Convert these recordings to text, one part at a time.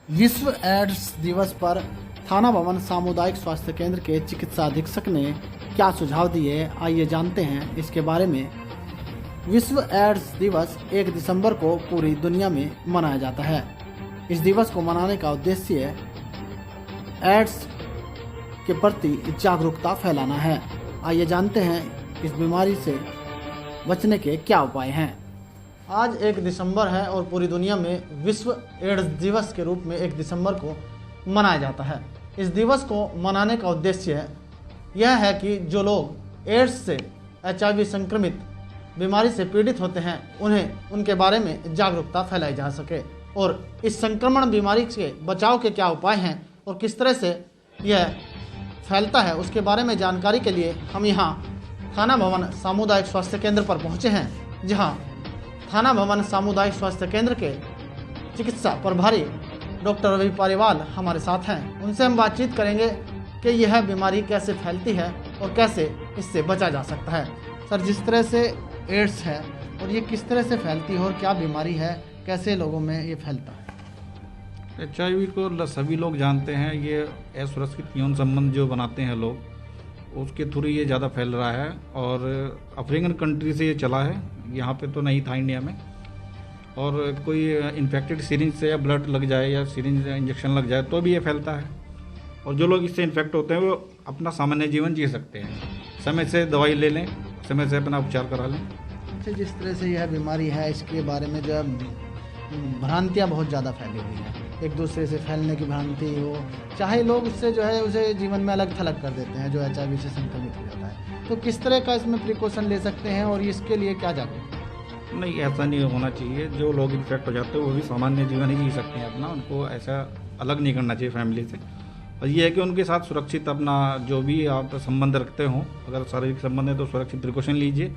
विश्व एड्स दिवस पर थाना भवन सामुदायिक स्वास्थ्य केंद्र के चिकित्सा अधीक्षक ने क्या सुझाव दिए, आइए जानते हैं इसके बारे में। विश्व एड्स दिवस 1 दिसंबर को पूरी दुनिया में मनाया जाता है। इस दिवस को मनाने का उद्देश्य एड्स के प्रति जागरूकता फैलाना है। आइए जानते हैं इस बीमारी से बचने के क्या उपाय हैं। आज 1 दिसंबर है और पूरी दुनिया में विश्व एड्स दिवस के रूप में 1 दिसंबर को मनाया जाता है। इस दिवस को मनाने का उद्देश्य यह है कि जो लोग एड्स से HIV संक्रमित बीमारी से पीड़ित होते हैं उन्हें उनके बारे में जागरूकता फैलाई जा सके और इस संक्रमण बीमारी से बचाव के क्या उपाय हैं और किस तरह से यह फैलता है उसके बारे में जानकारी के लिए हम यहाँ थाना भवन सामुदायिक स्वास्थ्य केंद्र पर पहुँचे हैं, जहाँ थाना भवन सामुदायिक स्वास्थ्य केंद्र के चिकित्सा प्रभारी डॉक्टर रवि पालीवाल हमारे साथ हैं। उनसे हम बातचीत करेंगे कि यह बीमारी कैसे फैलती है और कैसे इससे बचा जा सकता है। सर, जिस तरह से एड्स है और ये किस तरह से फैलती है और क्या बीमारी है, कैसे लोगों में ये फैलता है? HIV को सभी लोग जानते हैं। ये असुरक्षित यौन संबंध जो बनाते हैं लोग, उसके थ्रू ये ज़्यादा फैल रहा है और अफ्रीकन कंट्री से ये चला है। यहाँ पे तो नहीं था इंडिया में। और कोई इन्फेक्टेड सिरिंज से या ब्लड लग जाए या सिरिंज इंजेक्शन लग जाए तो भी ये फैलता है। और जो लोग इससे इन्फेक्ट होते हैं वो अपना सामान्य जीवन जी सकते हैं, समय से दवाई ले लें, समय से अपना उपचार करा लें। अच्छा, जिस तरह से यह बीमारी है इसके बारे में जो भ्रांतियाँ बहुत ज़्यादा फैली हुई हैं, एक दूसरे से फैलने की भ्रांति हो, चाहे लोग उससे जो है उसे जीवन में अलग थलग कर देते हैं जो HIV से संक्रमित हो जाता है। तो किस तरह का इसमें प्रिकॉशन ले सकते हैं और इसके लिए क्या जागरूक? नहीं, ऐसा नहीं होना चाहिए। जो लोग इन्फेक्ट हो जाते हैं वो भी सामान्य जीवन ही जी सकते हैं अपना, उनको ऐसा अलग नहीं करना चाहिए फैमिली से। और ये है कि उनके साथ सुरक्षित अपना जो भी आप संबंध रखते हो, अगर शारीरिक संबंध है तो सुरक्षित प्रिकॉशन लीजिए।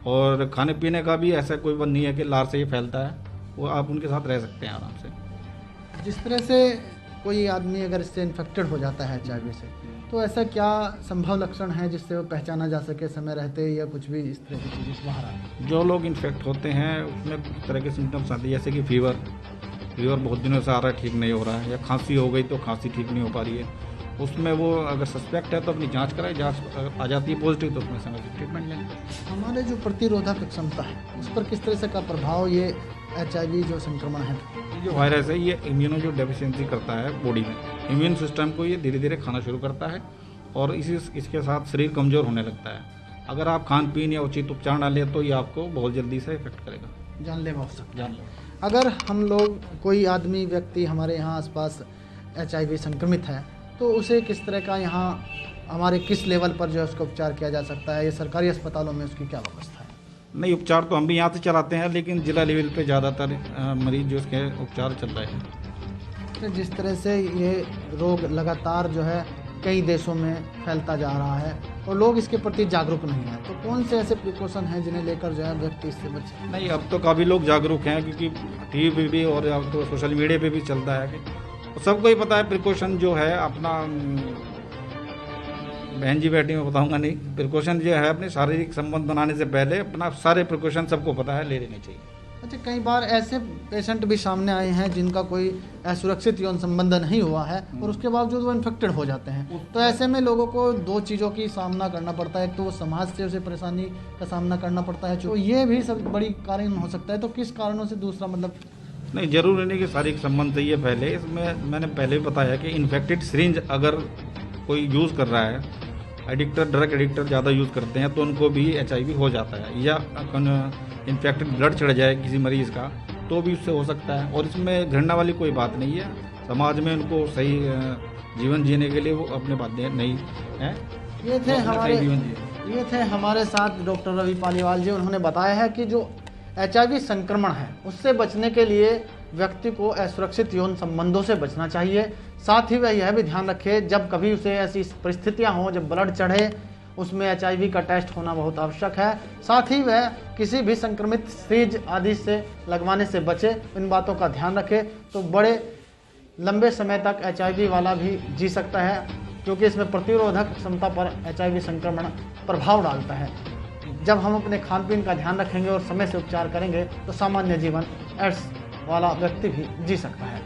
और खाने पीने का भी ऐसा कोई बंद नहीं है कि लार से ये फैलता है, वो आप उनके साथ रह सकते हैं आराम से। जिस तरह से कोई आदमी अगर इससे इन्फेक्टेड हो जाता है HIV से, तो ऐसा क्या संभव लक्षण है जिससे वो पहचाना जा सके समय रहते या कुछ भी इस तरह की चीज़ बाहर आए? जो लोग इन्फेक्ट होते हैं उसमें इस तरह के सिम्टम्स आते हैं, जैसे कि फीवर बहुत दिनों से आ रहा है, ठीक नहीं हो रहा है, या खांसी हो गई तो खांसी ठीक नहीं हो पा रही है। उसमें वो अगर सस्पेक्ट है तो अपनी जांच कराए, जांच आ जाती है पॉजिटिव तो उसमें समय से ट्रीटमेंट लें। हमारे जो प्रतिरोधक क्षमता है उस पर किस तरह से का प्रभाव ये HIV जो संक्रमण है, ये जो वायरस है ये इम्यूनो जो डेफिशिएंसी करता है बॉडी में, इम्यून सिस्टम को ये धीरे धीरे खाना शुरू करता है और इसके साथ शरीर कमज़ोर होने लगता है। अगर आप खान पीन या उचित उपचार ना लें तो ये आपको बहुत जल्दी से इफेक्ट करेगा, जानलेवा हो सकता है। जानलेवा। अगर हम लोग कोई आदमी व्यक्ति हमारे यहाँ आसपास HIV संक्रमित है तो उसे किस तरह का यहाँ हमारे किस लेवल पर जो है उसका उपचार किया जा सकता है, ये सरकारी अस्पतालों में उसकी क्या व्यवस्था है? नहीं, उपचार तो हम भी यहाँ से चलाते हैं, लेकिन जिला लेवल पे ज़्यादातर मरीज जो उसके उपचार चल रहे हैं। तो जिस तरह से ये रोग लगातार जो है कई देशों में फैलता जा रहा है और लोग इसके प्रति जागरूक नहीं हैं, तो कौन से ऐसे प्रिकॉशन हैं जिन्हें लेकर जो है व्यक्ति इससे बचे? नहीं, अब तो काफ़ी लोग जागरूक हैं, क्योंकि टीवी पे भी और अब तो सोशल मीडिया पे भी चलता है कि सबको ही पता है प्रिकॉशन जो है अपना। बहन जी बैठी मैं बताऊंगा नहीं, प्रिकॉशन जो है अपने शारीरिक संबंध बनाने से पहले अपना सारे प्रिकॉशन सबको पता है, ले लेने चाहिए। अच्छा, कई बार ऐसे पेशेंट भी सामने आए हैं जिनका कोई असुरक्षित यौन संबंध नहीं हुआ है और उसके बावजूद वो इन्फेक्टेड हो जाते हैं। तो ऐसे में लोगों को 2 चीज़ों की सामना करना पड़ता है, एक तो वो समाज से उसे परेशानी का सामना करना पड़ता है, तो ये भी सब बड़ी कारण हो सकता है। तो किस कारणों से? दूसरा मतलब नहीं, जरूरी नहीं कि शारीरिक संबंध चाहिए पहले। इसमें मैंने पहले भी बताया कि इन्फेक्टेड सिरिंज अगर कोई यूज़ कर रहा है, ड्रग एडिक्टर ज़्यादा यूज़ करते हैं तो उनको भी HIV हो जाता है, या इन्फेक्टेड ब्लड चढ़ जाए किसी मरीज़ का तो भी उससे हो सकता है। और इसमें घृणा वाली कोई बात नहीं है, समाज में उनको सही जीवन जीने के लिए वो अपने बातें नहीं है। ये थे हमारे साथ डॉक्टर रवि पालीवाल जी। उन्होंने बताया है कि जो HIV संक्रमण है उससे बचने के लिए व्यक्ति को असुरक्षित यौन संबंधों से बचना चाहिए। साथ ही वह यह भी ध्यान रखे जब कभी उसे ऐसी परिस्थितियां हों जब ब्लड चढ़े, उसमें HIV का टेस्ट होना बहुत आवश्यक है। साथ ही वह किसी भी संक्रमित सीज आदि से लगवाने से बचे, इन बातों का ध्यान रखे तो बड़े लंबे समय तक HIV वाला भी जी सकता है, क्योंकि इसमें प्रतिरोधक क्षमता पर HIV संक्रमण प्रभाव डालता है। जब हम अपने खान पीन का ध्यान रखेंगे और समय से उपचार करेंगे तो सामान्य जीवन एड्स वाला व्यक्ति भी जी सकता है।